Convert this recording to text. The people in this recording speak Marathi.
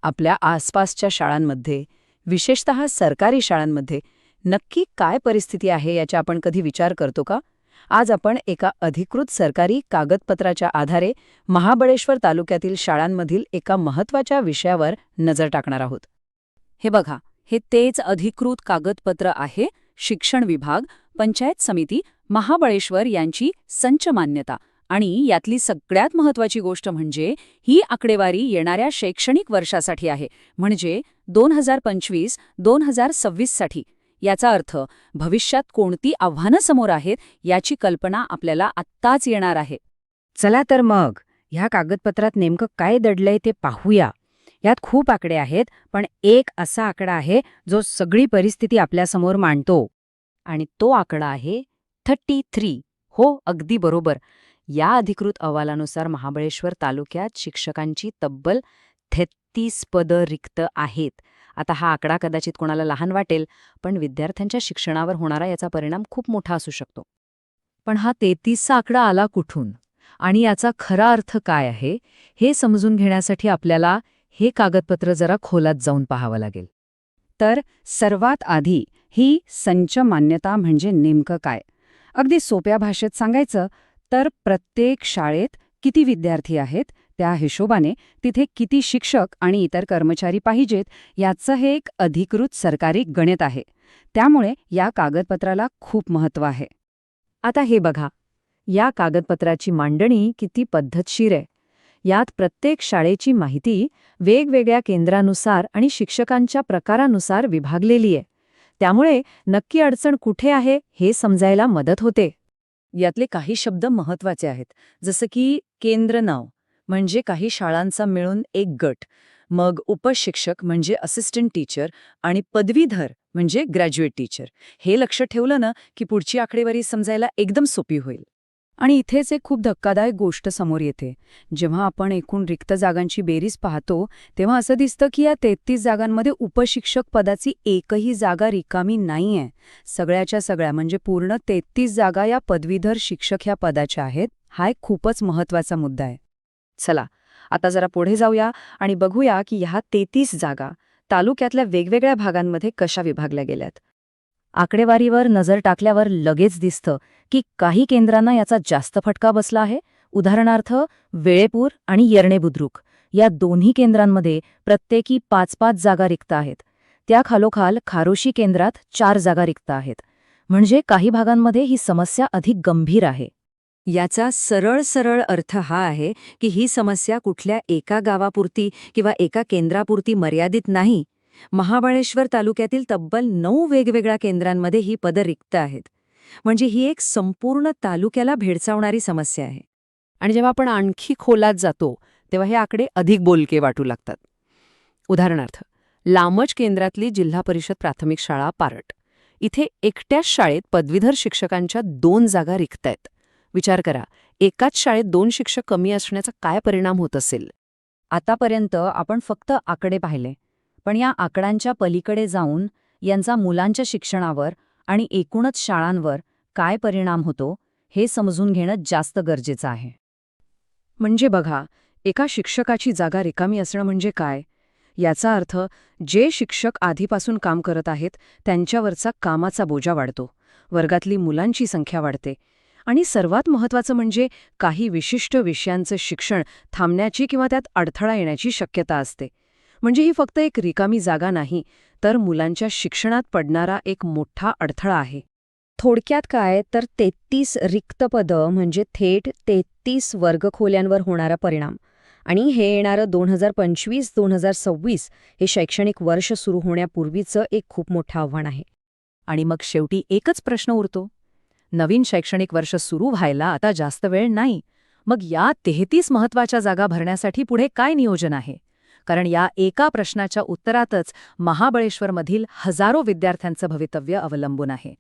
आपल्या आसपासच्या शाळांमध्ये, विशेषतः सरकारी शाळांमध्ये नक्की काय परिस्थिती आहे याचा आपण कधी विचार करतो का? आज आपण एका अधिकृत सरकारी कागदपत्राच्या आधारे महाबळेश्वर तालुक्यातील शाळांमधील एका महत्त्वाच्या विषयावर नजर टाकणार आहोत. हे बघा, हे तेच अधिकृत कागदपत्र आहे. शिक्षण विभाग, पंचायत समिती, महाबळेश्वर यांची संच मान्यता. आणि यातली सगळ्यात महत्त्वाची गोष्ट म्हणजे ही आकडेवारी येणाऱ्या शैक्षणिक वर्षासाठी आहे, म्हणजे 2025-2026 साठी. याचा अर्थ भविष्यात कोणती आव्हानं समोर आहेत याची कल्पना आपल्याला आत्ताच येणार आहे. चला तर मग ह्या कागदपत्रात नेमकं काय दडलंय ते पाहूया. यात खूप आकडे आहेत, पण एक असा आकडा आहे जो सगळी परिस्थिती आपल्यासमोर मांडतो. आणि तो आकडा आहे 33. हो, अगदी बरोबर. या अधिकृत अहवालानुसार महाबळेश्वर तालुक्यात शिक्षकांची तब्बल 33 पदं रिक्त आहेत. आता हा आकडा कदाचित कोणाला लहान वाटेल, पण विद्यार्थ्यांच्या शिक्षणावर होणारा याचा परिणाम खूप मोठा असू शकतो. पण हा 33चा आकडा आला कुठून आणि याचा खरा अर्थ काय आहे हे समजून घेण्यासाठी आपल्याला हे कागदपत्र जरा खोलात जाऊन पाहावं लागेल. तर सर्वात आधी ही संच मान्यता म्हणजे नेमकं काय? अगदी सोप्या भाषेत सांगायचं तर प्रत्येक शाळेत किती विद्यार्थी आहेत, त्या हिशोबाने तिथे किती शिक्षक आणि इतर कर्मचारी पाहिजेत याचं हे एक अधिकृत सरकारी गणित आहे. त्यामुळे या कागदपत्राला खूप महत्त्व आहे. आता हे बघा, या कागदपत्राची मांडणी किती पद्धतशीर आहे. यात प्रत्येक शाळेची माहिती वेगवेगळ्या केंद्रानुसार आणि शिक्षकांच्या प्रकारानुसार विभागलेली आहे. त्यामुळे नक्की अडचण कुठे आहे हे समजायला मदत होते. यातले काही शब्द महत्त्वाचे आहेत, जसं की केंद्र नाव म्हणजे काही शाळांचा मिळून एक गट, मग उपशिक्षक म्हणजे असिस्टंट टीचर आणि पदवीधर म्हणजे ग्रॅज्युएट टीचर. हे लक्ष ठेवलं ना की पुढची आकडेवारी समजायला एकदम सोपी होईल. आणि इथेच एक खूप धक्कादायक गोष्ट समोर येते. जेव्हा आपण एकूण रिक्त जागांची बेरीज पाहतो तेव्हा असं दिसतं की या 33 जागांमध्ये उपशिक्षक पदाची एकही जागा रिकामी नाहीये. सगळ्याच्या सगळ्या म्हणजे पूर्ण 33 जागा या पदवीधर शिक्षक ह्या पदाच्या आहेत. हा एक खूपच महत्त्वाचा मुद्दा आहे. चला आता जरा पुढे जाऊया आणि बघूया की ह्या 33 जागा तालुक्यातल्या वेगवेगळ्या भागांमध्ये कशा विभागल्या गेल्यात. आकडेवारीवर नजर टाकल्यावर लगेच दिसतं की काही केंद्रांना याचा जास्त फटका बसला आहे. उदाहरणार्थ वेळेपूर आणि येरणे बुद्रुक या दोन्ही केंद्रांमध्ये प्रत्येकी 5-5 जागा रिक्त आहेत. त्या खालोखाल खारोशी केंद्रात 4 जागा रिक्त आहेत. म्हणजे काही भागांमध्ये ही समस्या अधिक गंभीर आहे. याचा सरळ अर्थ हा आहे की ही समस्या कुठल्या एका गावापुरती किंवा एका केंद्रापुरती मर्यादित नाही. महाबळेश्वर तालुक्यातील तब्बल 9 वेगवेगळ्या केंद्रांमध्ये ही पदं रिक्त आहेत. म्हणजे ही एक संपूर्ण तालुक्याला भेडसावणारी समस्या आहे. आणि जेव्हा आपण आणखी खोलात जातो तेव्हा हे आकडे अधिक बोलके वाटू लागतात. उदाहरणार्थ लामच केंद्रातली जिल्हा परिषद प्राथमिक शाळा पारट, इथे एकट्याच शाळेत पदवीधर शिक्षकांच्या 2 जागा रिक्त आहेत. विचार करा, एकाच शाळेत 2 शिक्षक कमी असण्याचा काय परिणाम होत असेल. आतापर्यंत आपण फक्त आकडे पाहिले, पण या आकड्यांच्या पलीकडे जाऊन यांचा मुलांच्या शिक्षणावर आणि एकूणच शाळांवर काय परिणाम होतो हे समजून घेणं जास्त गरजेचं आहे. म्हणजे बघा, एका शिक्षकाची जागा रिकामी असणं म्हणजे काय? याचा अर्थ जे शिक्षक आधीपासून काम करत आहेत त्यांच्यावरचा कामाचा बोजा वाढतो, वर्गातली मुलांची संख्या वाढते आणि सर्वात महत्त्वाचं म्हणजे काही विशिष्ट विषयांचं शिक्षण थांबण्याची किंवा त्यात अडथळा येण्याची शक्यता असते. म्हणजे ही फक्त एक रिकामी जागा नाही, तर मुलांच्या शिक्षणात पडणारा एक मोठा अडथळा आहे. थोडक्यात काय तर 33 रिक्त पदं म्हणजे थेट 33 वर्गखोल्यांवर होणारा परिणाम. आणि हे येणारं 2025-2026 हे शैक्षणिक वर्ष सुरू होण्यापूर्वीचं एक खूप मोठं आव्हान आहे. आणि मग शेवटी एकच प्रश्न उरतो. नवीन शैक्षणिक वर्ष सुरू व्हायला आता जास्त वेळ नाही. मग या 33 महत्त्वाच्या जागा भरण्यासाठी पुढे काय नियोजन आहे? कारण या एका प्रश्नाच्या उत्तरातच महाबळेश्वरमधील हजारो विद्यार्थ्यांचं भवितव्य अवलंबून आहे.